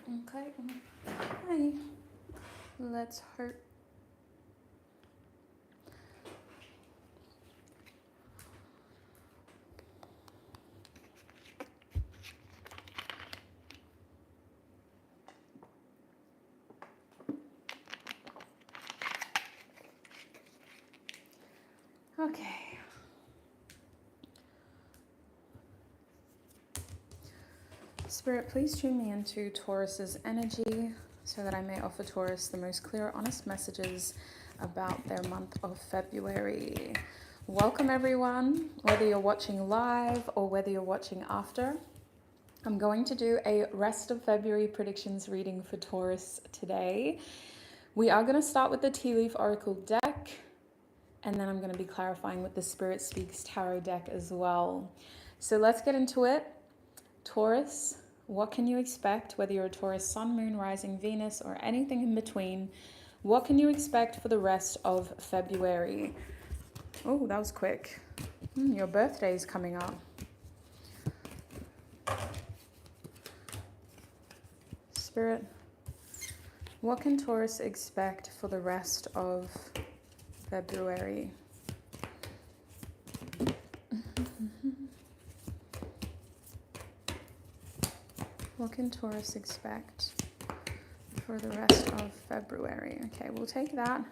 Okay. Hi. Let's hope. Okay. Spirit, please tune me into Taurus's energy so that I may offer Taurus the most clear, honest messages about their month of February. Welcome, everyone, whether you're watching live or whether you're watching after. I'm going to do a rest of February predictions reading for Taurus today. We are going to start with the Tea Leaf Oracle deck, and then I'm going to be clarifying with the Spirit Speaks Tarot deck as well. So let's get into it. Taurus, what can you expect, whether you're a Taurus Sun, Moon, Rising, Venus, or anything in between? What can you expect for the rest of February? Oh, that was quick. Your birthday is coming up. Spirit, what can Taurus expect for the rest of February? What can Taurus expect for the rest of February? Okay, we'll take that.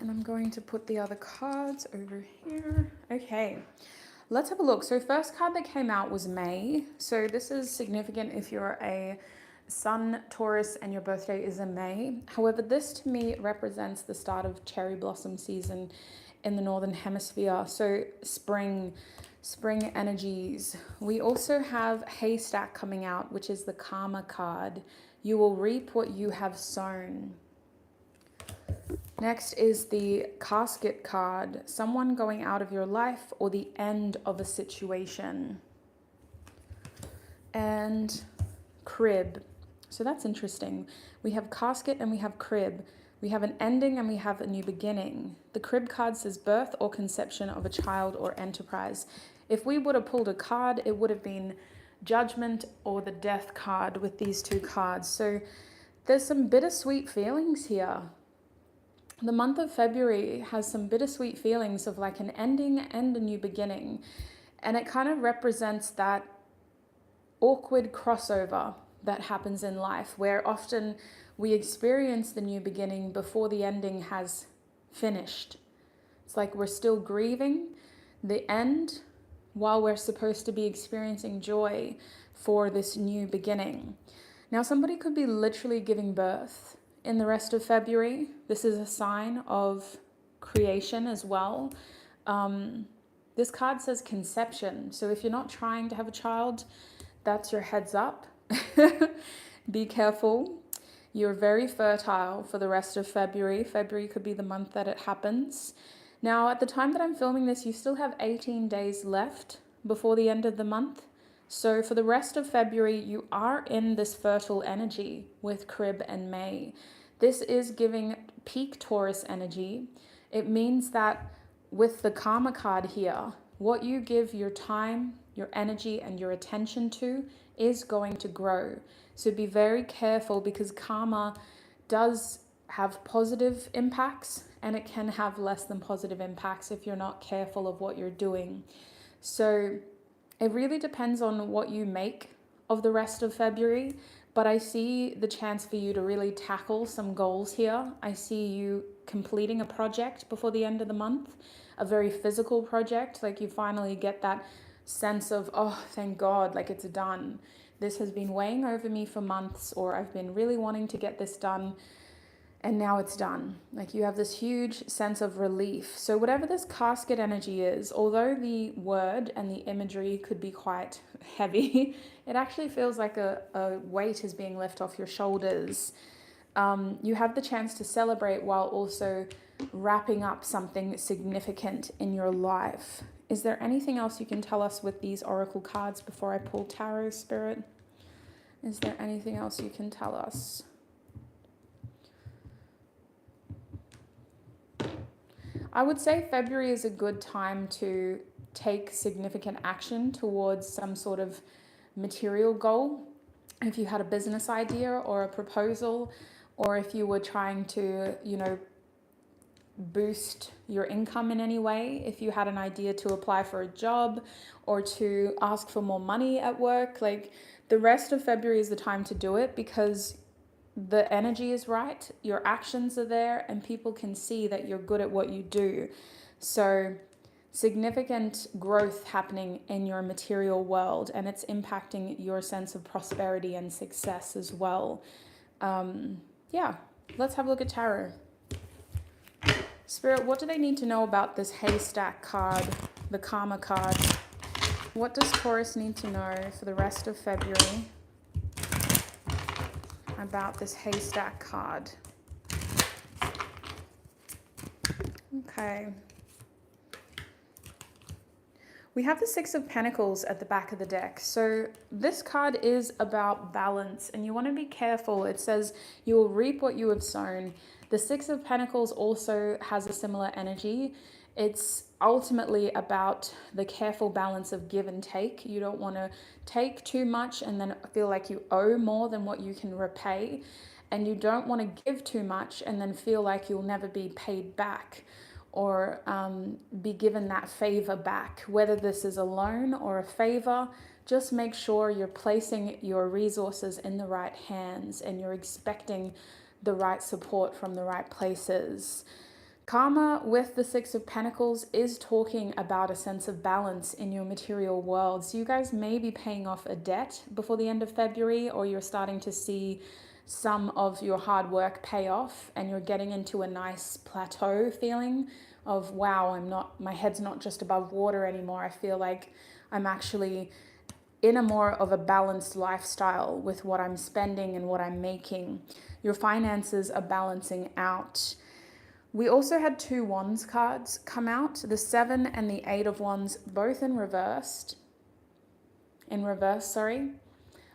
And I'm going to put the other cards over here. Okay, let's have a look. So first card that came out was May. So this is significant if you're a Sun Taurus and your birthday is in May. However, this to me represents the start of cherry blossom season in the Northern Hemisphere. So spring energies. We also have Haystack coming out, which is the Karma card. You will reap what you have sown. Next is the Casket card, someone going out of your life or the end of a situation. And Crib. So that's interesting. We have Casket and we have Crib. We have an ending and we have a new beginning. The Crib card says birth or conception of a child or enterprise. If we would have pulled a card, it would have been Judgment or the Death card with these two cards. So there's some bittersweet feelings here. The month of February has some bittersweet feelings of like an ending and a new beginning. And it kind of represents that awkward crossover that happens in life, where often we experience the new beginning before the ending has finished. It's like we're still grieving the end while we're supposed to be experiencing joy for this new beginning. Now, somebody could be literally giving birth in the rest of February. This is a sign of creation as well. This card says conception. So if you're not trying to have a child, that's your heads up. Be careful. You're very fertile for the rest of February. February could be the month that it happens. Now, at the time that I'm filming this, you still have 18 days left before the end of the month. So for the rest of February, you are in this fertile energy with Crib and May. This is giving peak Taurus energy. It means that with the Karma card here, what you give your time, your energy, and your attention to is going to grow. So be very careful, because karma does have positive impacts and it can have less than positive impacts if you're not careful of what you're doing. So it really depends on what you make of the rest of February, but I see the chance for you to really tackle some goals here. I see you completing a project before the end of the month, a very physical project, like you finally get that sense of, oh, thank God, like it's done. This has been weighing over me for months, or I've been really wanting to get this done, and now it's done. Like you have this huge sense of relief. So whatever this casket energy is, although the word and the imagery could be quite heavy, it actually feels like a weight is being lifted off your shoulders. You have the chance to celebrate while also wrapping up something significant in your life. Is there anything else you can tell us with these oracle cards before I pull tarot, Spirit? Is there anything else you can tell us? I would say February is a good time to take significant action towards some sort of material goal. if you had a business idea or a proposal, or if you were trying to, you know, boost your income in any way, if you had an idea to apply for a job or to ask for more money at work, like the rest of February is the time to do it, because the energy is right, your actions are there, and people can see that you're good at what you do. So significant growth happening in your material world, and it's impacting your sense of prosperity and success as well. Yeah, let's have a look at tarot. Spirit, what do they need to know about this haystack card, the karma card? What does Taurus need to know for the rest of February about this haystack card? Okay. We have the Six of Pentacles at the back of the deck. So this card is about balance, and you want to be careful. It says you will reap what you have sown. The Six of Pentacles also has a similar energy. It's ultimately about the careful balance of give and take. You don't want to take too much and then feel like you owe more than what you can repay. And you don't want to give too much and then feel like you'll never be paid back, or be given that favor back. Whether this is a loan or a favor, just make sure you're placing your resources in the right hands and you're expecting the right support from the right places. Karma with the Six of Pentacles is talking about a sense of balance in your material world. So you guys may be paying off a debt before the end of February, or you're starting to see some of your hard work pay off, and you're getting into a nice plateau feeling of, wow, my head's not just above water anymore. I feel like I'm actually in a more of a balanced lifestyle with what I'm spending and what I'm making. Your finances are balancing out. We also had two Wands cards come out, the Seven and the Eight of Wands, both in reverse,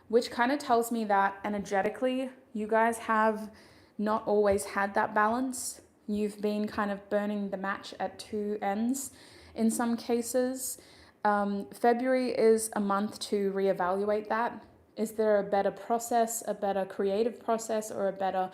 which kind of tells me that energetically you guys have not always had that balance. You've been kind of burning the match at two ends in some cases. February is a month to reevaluate that. Is there a better process, a better creative process, or a better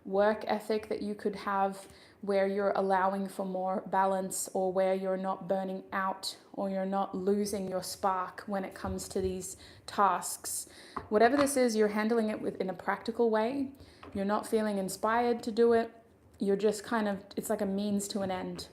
work ethic that you could have where you're allowing for more balance, or where you're not burning out, or you're not losing your spark when it comes to these tasks? Whatever this is, you're handling it in a practical way. You're not feeling inspired to do it. You're just kind of, it's like a means to an end.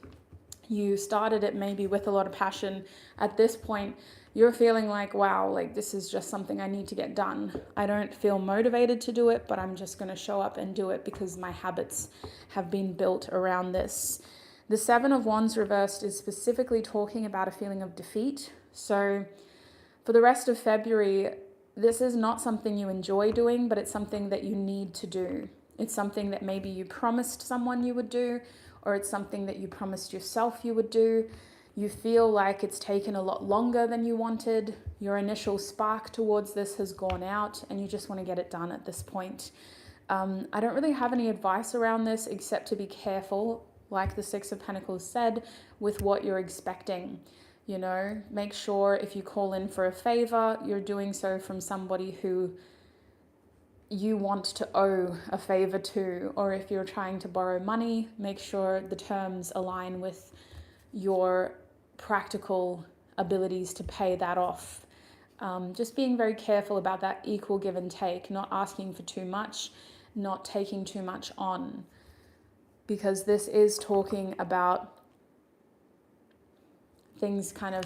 You started it maybe with a lot of passion. At this point, you're feeling like, wow, like this is just something I need to get done. I don't feel motivated to do it, but I'm just going to show up and do it because my habits have been built around this. The Seven of Wands reversed is specifically talking about a feeling of defeat. So for the rest of February, this is not something you enjoy doing, but it's something that you need to do. It's something that maybe you promised someone you would do, or it's something that you promised yourself you would do. You feel like it's taken a lot longer than you wanted. Your initial spark towards this has gone out, and you just want to get it done at this point. I don't really have any advice around this except to be careful, like the Six of Pentacles said, with what you're expecting. You know, make sure if you call in for a favor, you're doing so from somebody who you want to owe a favor to, or if you're trying to borrow money, make sure the terms align with your practical abilities to pay that off. Just being very careful about that equal give and take, not asking for too much, not taking too much on, because this is talking about things kind of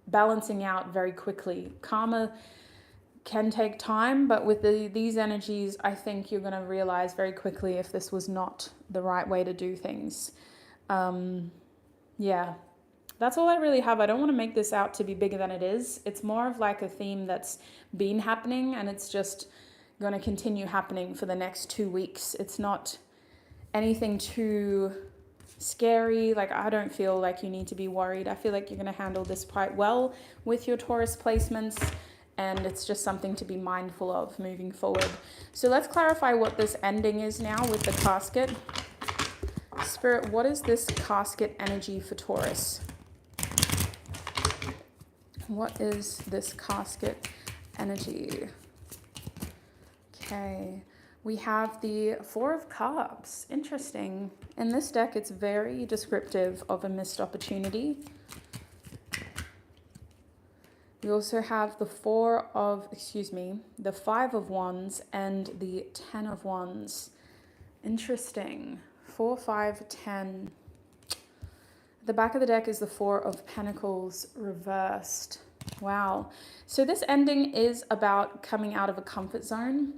balancing out very quickly. Karma can take time, but with these energies, I think you're going to realize very quickly if this was not the right way to do things. Yeah, that's all I really have. I don't want to make this out to be bigger than it is. It's more of like a theme that's been happening, and it's just going to continue happening for the next 2 weeks. It's not anything too scary. Like, I don't feel like you need to be worried. I feel like you're going to handle this quite well with your Taurus placements, and it's just something to be mindful of moving forward. So let's clarify what this ending is now with the casket. Spirit, what is this casket energy for Taurus? What is this casket energy Okay, we have the Four of Cups. Interesting. In this deck, it's very descriptive of a missed opportunity. We also have the the Five of Wands and the 10 of Wands. Interesting. 4, 5, 10. The back of the deck is the Four of Pentacles reversed. Wow. So this ending is about coming out of a comfort zone.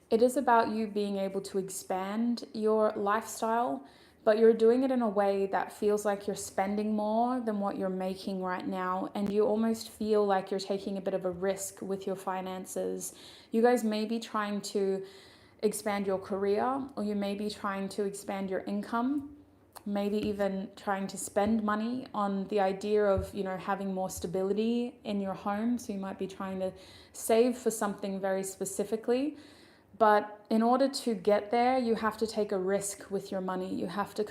It is about you being able to expand your lifestyle, but you're doing it in a way that feels like you're spending more than what you're making right now. And you almost feel like you're taking a bit of a risk with your finances. You guys may be trying to expand your career, or you may be trying to expand your income, maybe even trying to spend money on the idea of, you know, having more stability in your home. So you might be trying to save for something very specifically. But in order to get there, you have to take a risk with your money. You have to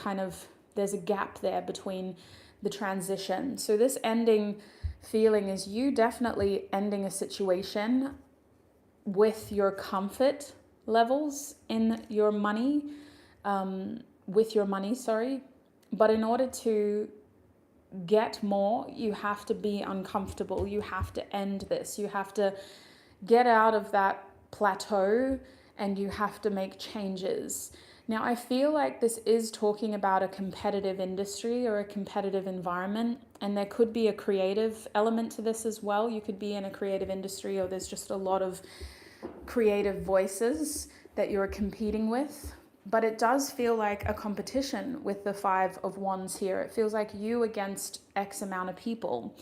there's a gap there between the transition. So this ending feeling is you definitely ending a situation with your comfort levels in your money, But in order to get more, you have to be uncomfortable. You have to end this. You have to get out of that plateau and you have to make changes. Now, I feel like this is talking about a competitive industry or a competitive environment, and there could be a creative element to this as well. You could be in a creative industry, or there's just a lot of creative voices that you're competing with. But it does feel like a competition with the Five of Wands here. It feels like you against X amount of people,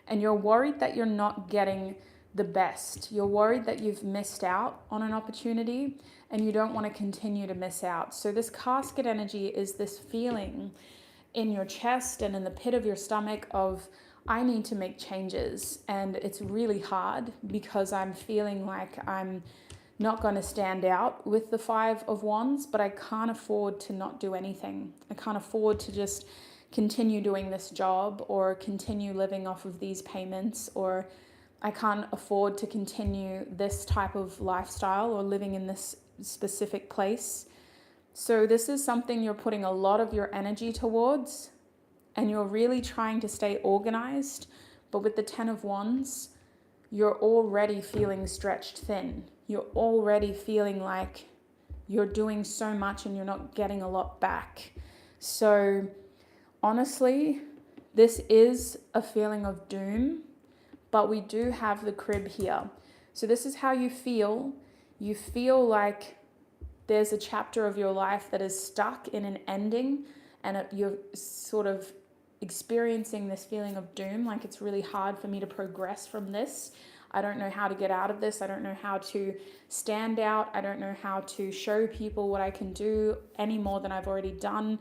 and you're worried that you're not getting the best. You're worried that you've missed out on an opportunity and you don't want to continue to miss out. So this casket energy is this feeling in your chest and in the pit of your stomach of, I need to make changes, and it's really hard because I'm feeling like I'm not going to stand out with the Five of Wands, but I can't afford to not do anything. I can't afford to just continue doing this job or continue living off of these payments, or I can't afford to continue this type of lifestyle or living in this specific place. So this is something you're putting a lot of your energy towards, and you're really trying to stay organized. But with the 10 of Wands, you're already feeling stretched thin. You're already feeling like you're doing so much and you're not getting a lot back. So honestly, this is a feeling of doom. But we do have the crib here. So this is how you feel. You feel like there's a chapter of your life that is stuck in an ending, and you're sort of experiencing this feeling of doom, like it's really hard for me to progress from this. I don't know how to get out of this. I don't know how to stand out. I don't know how to show people what I can do any more than I've already done.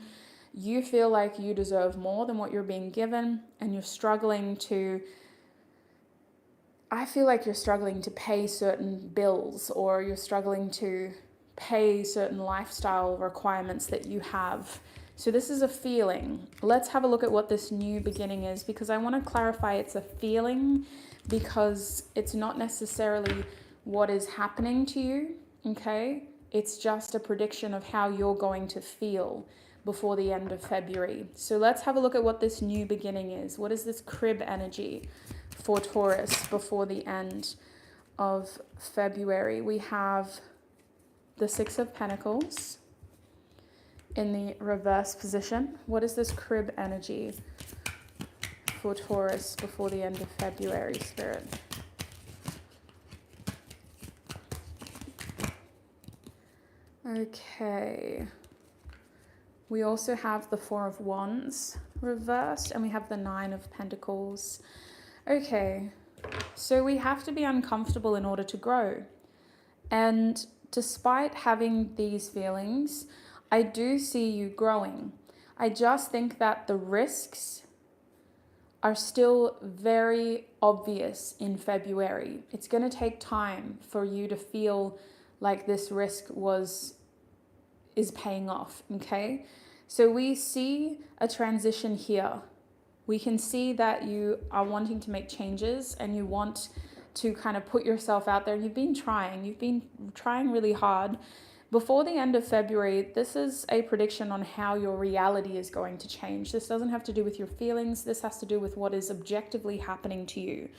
You feel like you deserve more than what you're being given, and you're struggling to pay certain bills, or you're struggling to pay certain lifestyle requirements that you have. So this is a feeling. Let's have a look at what this new beginning is, because I want to clarify it's a feeling, because it's not necessarily what is happening to you, okay? It's just a prediction of how you're going to feel before the end of February. So let's have a look at what this new beginning is. What is this crib energy for Taurus before the end of February? We have the Six of Pentacles in the reverse position. What is this crib energy for Taurus before the end of February, Spirit? Okay. We also have the Four of Wands reversed, and we have the Nine of Pentacles. Okay, so we have to be uncomfortable in order to grow. And despite having these feelings, I do see you growing. I just think that the risks are still very obvious in February. It's going to take time for you to feel like this risk is paying off, okay? So we see a transition here. We can see that you are wanting to make changes and you want to kind of put yourself out there. You've been trying really hard. Before the end of February, this is a prediction on how your reality is going to change. This doesn't have to do with your feelings. This has to do with what is objectively happening to you.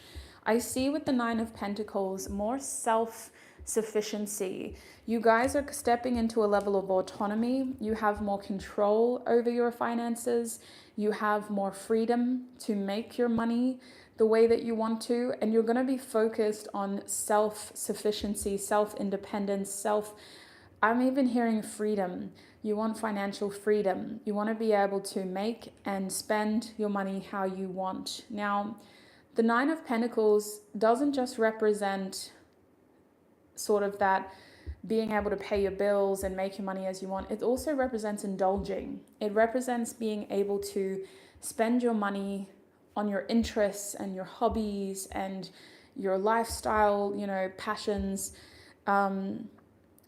I see with the Nine of Pentacles more self-sufficiency. You guys are stepping into a level of autonomy. You have more control over your finances. You have more freedom to make your money the way that you want to. And you're going to be focused on self-sufficiency, self-independence, I'm even hearing freedom. You want financial freedom. You want to be able to make and spend your money how you want. Now, the Nine of Pentacles doesn't just represent sort of that being able to pay your bills and make your money as you want. It also represents indulging. It represents being able to spend your money on your interests and your hobbies and your lifestyle, passions.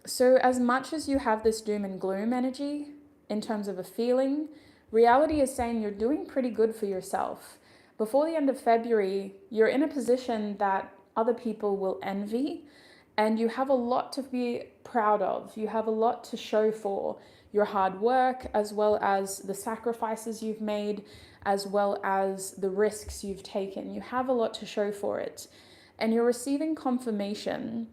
So as much as you have this doom and gloom energy in terms of a feeling, reality is saying you're doing pretty good for yourself. Before the end of February, you're in a position that other people will envy, and you have a lot to be proud of. You have a lot to show for your hard work, as well as the sacrifices you've made, as well as the risks you've taken. You have a lot to show for it. And you're receiving confirmation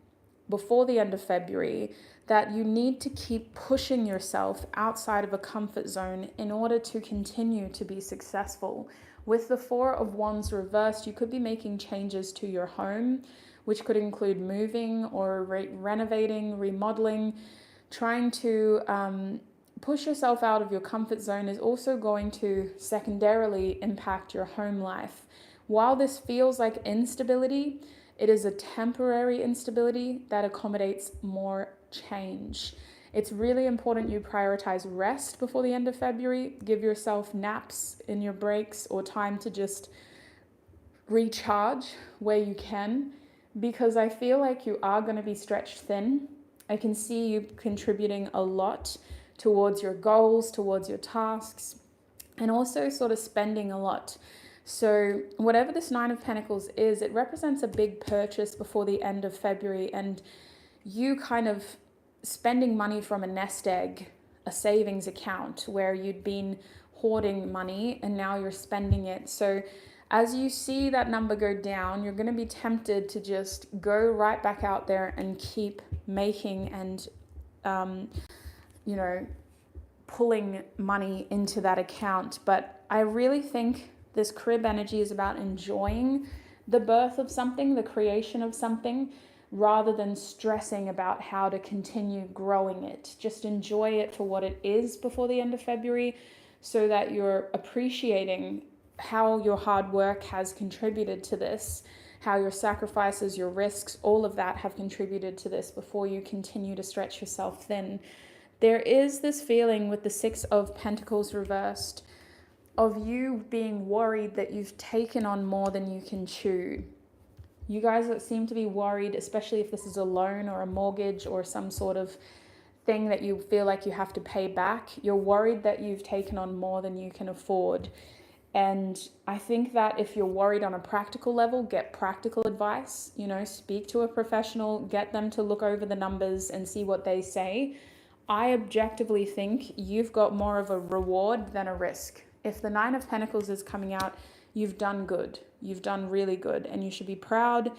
before the end of February that you need to keep pushing yourself outside of a comfort zone in order to continue to be successful. With the Four of Wands reversed, you could be making changes to your home, which could include moving or renovating, remodeling. Trying to push yourself out of your comfort zone is also going to secondarily impact your home life. While this feels like instability, it is a temporary instability that accommodates more change. It's really important you prioritize rest before the end of February. Give yourself naps in your breaks or time to just recharge where you can, because I feel like you are going to be stretched thin. I can see you contributing a lot towards your goals, towards your tasks, and also sort of spending a lot. So whatever this Nine of Pentacles is, it represents a big purchase before the end of February, and you kind of spending money from a nest egg, a savings account where you'd been hoarding money and now you're spending it. So as you see that number go down, you're going to be tempted to just go right back out there and keep making and, pulling money into that account. But I really think this crib energy is about enjoying the birth of something, the creation of something, rather than stressing about how to continue growing it. Just enjoy it for what it is before the end of February, so that you're appreciating how your hard work has contributed to this, how your sacrifices, your risks, all of that have contributed to this before you continue to stretch yourself thin. There is this feeling with the Six of Pentacles reversed of you being worried that you've taken on more than you can chew. You guys seem to be worried, especially if this is a loan or a mortgage or some sort of thing that you feel like you have to pay back. You're worried that you've taken on more than you can afford. And I think that if you're worried on a practical level, get practical advice, speak to a professional, get them to look over the numbers and see what they say. I objectively think you've got more of a reward than a risk. If the Nine of Pentacles is coming out, you've done good. You've done really good, and you should be proud,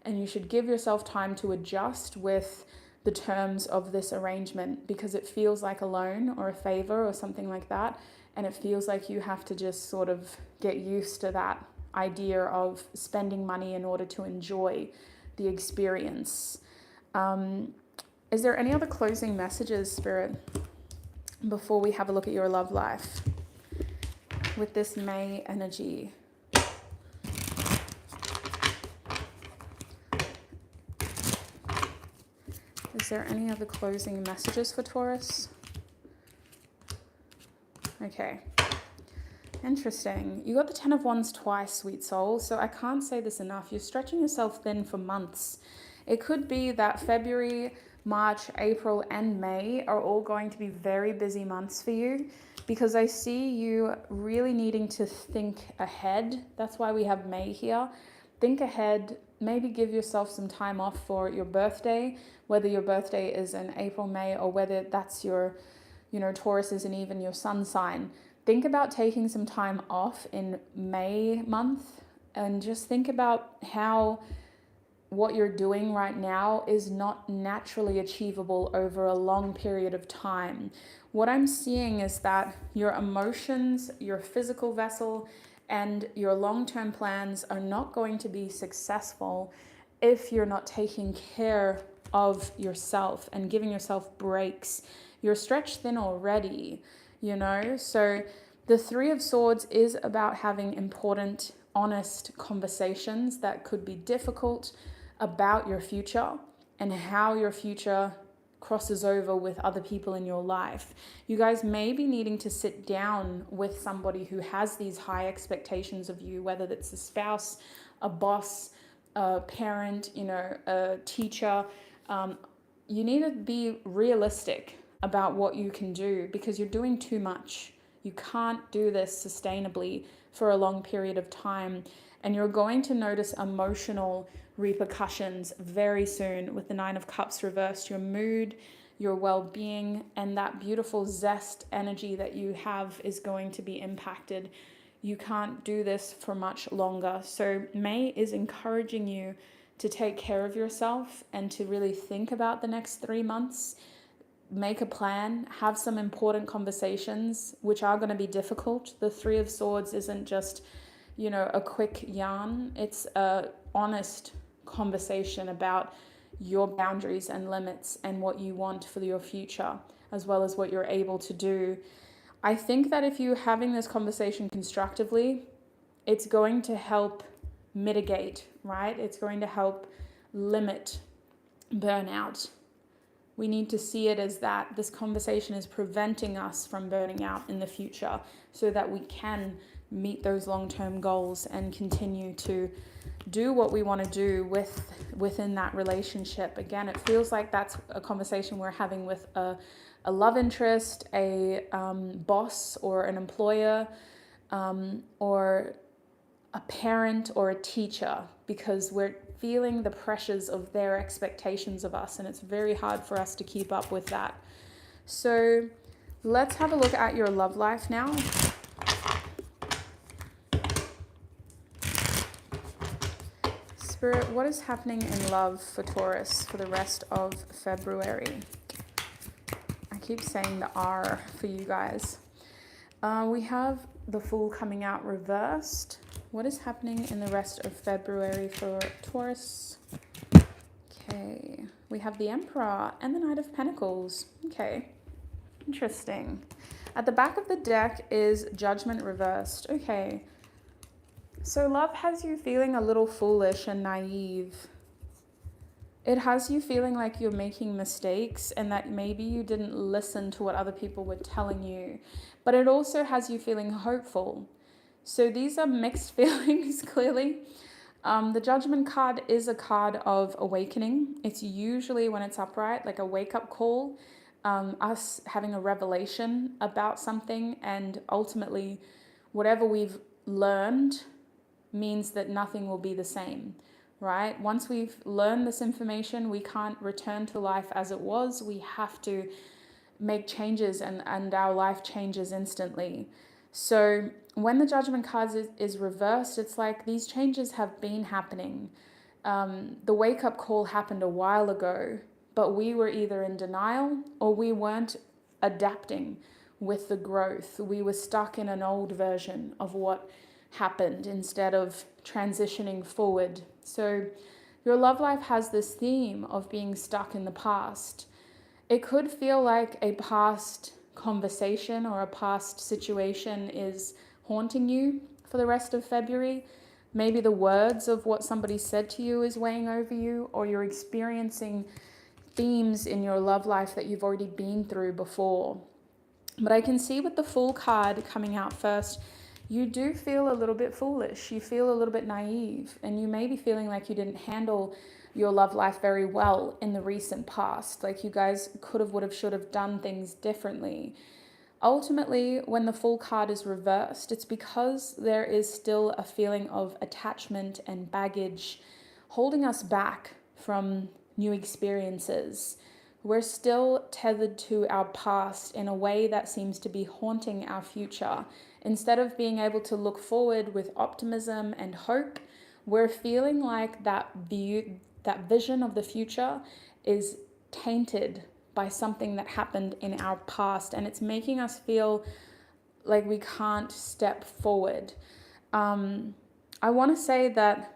and you should give yourself time to adjust with the terms of this arrangement, because it feels like a loan or a favor or something like that, and it feels like you have to just sort of get used to that idea of spending money in order to enjoy the experience. Is there any other closing messages, Spirit, before we have a look at your love life with this May energy? Is there any other closing messages for Taurus? Okay. Interesting. You got the Ten of Wands twice, sweet soul. So I can't say this enough. You're stretching yourself thin for months. It could be that February, March, April, and May are all going to be very busy months for you, because I see you really needing to think ahead. That's why we have May here. Think ahead, maybe give yourself some time off for your birthday, whether your birthday is in April, May, or whether that's your, Taurus isn't even your sun sign. Think about taking some time off in May month and just think about how what you're doing right now is not naturally achievable over a long period of time. What I'm seeing is that your emotions, your physical vessel, and your long-term plans are not going to be successful if you're not taking care of yourself and giving yourself breaks. You're stretched thin already, So the Three of Swords is about having important, honest conversations that could be difficult about your future and how your future crosses over with other people in your life. You guys may be needing to sit down with somebody who has these high expectations of you, whether it's a spouse, a boss, a parent, a teacher. You need to be realistic about what you can do because you're doing too much. You can't do this sustainably for a long period of time. And you're going to notice emotional repercussions very soon with the Nine of Cups reversed. Your mood, your well-being, and that beautiful zest energy that you have is going to be impacted. You can't do this for much longer. So May is encouraging you to take care of yourself and to really think about the next 3 months. Make a plan, have some important conversations, which are going to be difficult. The Three of Swords isn't just, a quick yarn. It's a honest conversation about your boundaries and limits and what you want for your future, as well as what you're able to do. I think that if you're having this conversation constructively, it's going to help mitigate, right? It's going to help limit burnout. We need to see it as that this conversation is preventing us from burning out in the future so that we can meet those long-term goals and continue to do what we want to do within that relationship. Again, it feels like that's a conversation we're having with a love interest, a boss or an employer, or a parent or a teacher, because we're feeling the pressures of their expectations of us, and it's very hard for us to keep up with that. So let's have a look at your love life now. Spirit, what is happening in love for Taurus for the rest of February? I keep saying the R for you guys. We have the Fool coming out reversed. What is happening in the rest of February for Taurus? Okay, we have the Emperor and the Knight of Pentacles. Okay, interesting. At the back of the deck is Judgment reversed. Okay, so love has you feeling a little foolish and naive. It has you feeling like you're making mistakes and that maybe you didn't listen to what other people were telling you. But it also has you feeling hopeful. So these are mixed feelings, clearly. The Judgment card is a card of awakening. It's usually, when it's upright, like a wake-up call, us having a revelation about something, and ultimately whatever we've learned means that nothing will be the same, right? Once we've learned this information, we can't return to life as it was. We have to make changes, and our life changes instantly. So when the Judgment card is reversed, it's like these changes have been happening. The wake-up call happened a while ago, but we were either in denial or we weren't adapting with the growth. We were stuck in an old version of what happened instead of transitioning forward. So your love life has this theme of being stuck in the past. It could feel like a past conversation or a past situation is haunting you for the rest of February. Maybe the words of what somebody said to you is weighing over you, or you're experiencing themes in your love life that you've already been through before. But I can see with the Fool card coming out first, you do feel a little bit foolish. You feel a little bit naive, and you may be feeling like you didn't handle your love life very well in the recent past. Like you guys could have, would have, should have done things differently. Ultimately, when the Fool card is reversed, it's because there is still a feeling of attachment and baggage holding us back from new experiences. We're still tethered to our past in a way that seems to be haunting our future. Instead of being able to look forward with optimism and hope, we're feeling like that vision of the future is tainted by something that happened in our past, and it's making us feel like we can't step forward. I want to say that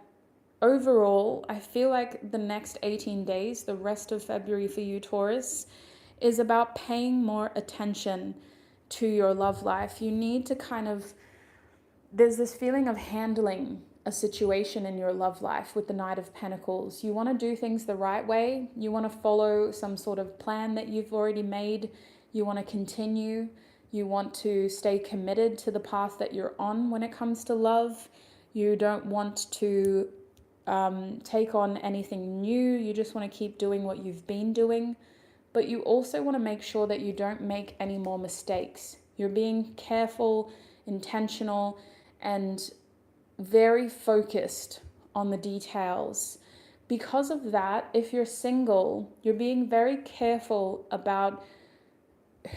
overall, I feel like the next 18 days, the rest of February for you, Taurus, is about paying more attention to your love life. You need to there's this feeling of handling a situation in your love life with the Knight of Pentacles. You want to do things the right way. You want to follow some sort of plan that you've already made. You want to continue. You want to stay committed to the path that you're on when it comes to love. You don't want to take on anything new. You just want to keep doing what you've been doing. But you also want to make sure that you don't make any more mistakes. You're being careful, intentional, and very focused on the details. Because of that, if you're single, you're being very careful about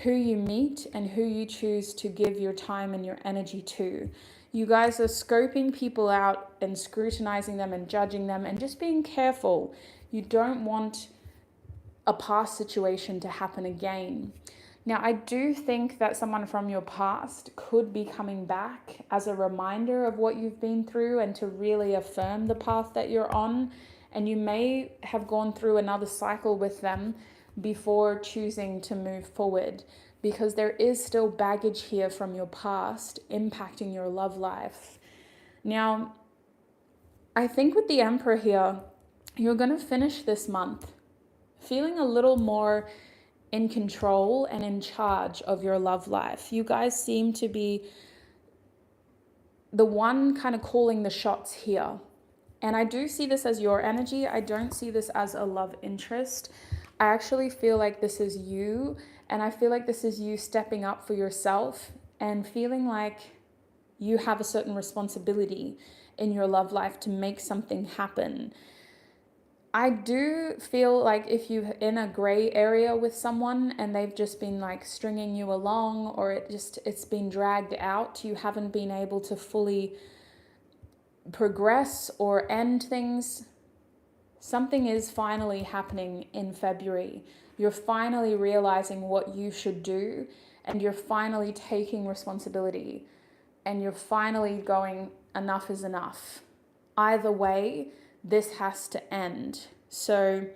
who you meet and who you choose to give your time and your energy to. You guys are scoping people out and scrutinizing them and judging them and just being careful. You don't want a past situation to happen again. Now, I do think that someone from your past could be coming back as a reminder of what you've been through and to really affirm the path that you're on. And you may have gone through another cycle with them before choosing to move forward, because there is still baggage here from your past impacting your love life. Now, I think with the Emperor here, you're going to finish this month feeling a little more in control and in charge of your love life. You guys seem to be the one kind of calling the shots here. And I do see this as your energy. I don't see this as a love interest. I actually feel like this is you, and I feel like this is you stepping up for yourself and feeling like you have a certain responsibility in your love life to make something happen. I do feel like if you're in a gray area with someone and they've just been like stringing you along, or it's been dragged out, you haven't been able to fully progress or end things, something is finally happening in February. You're finally realizing what you should do, and you're finally taking responsibility, and you're finally going, enough is enough. Either way, this has to end. So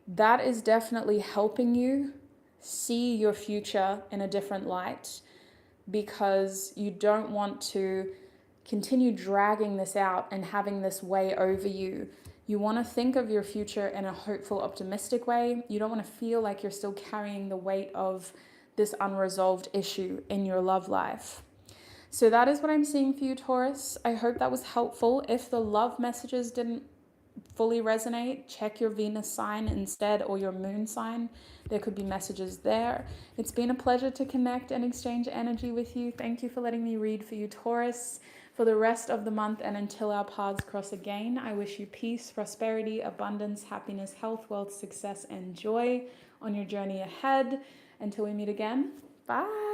that is definitely helping you see your future in a different light, because you don't want to continue dragging this out and having this weigh over you. You want to think of your future in a hopeful, optimistic way. You don't want to feel like you're still carrying the weight of this unresolved issue in your love life. So that is what I'm seeing for you, Taurus. I hope that was helpful. If the love messages didn't fully resonate, check your Venus sign instead, or your moon sign. There could be messages there. It's been a pleasure to connect and exchange energy with you. Thank you for letting me read for you, Taurus. For the rest of the month and until our paths cross again, I wish you peace, prosperity, abundance, happiness, health, wealth, success, and joy on your journey ahead. Until we meet again, bye.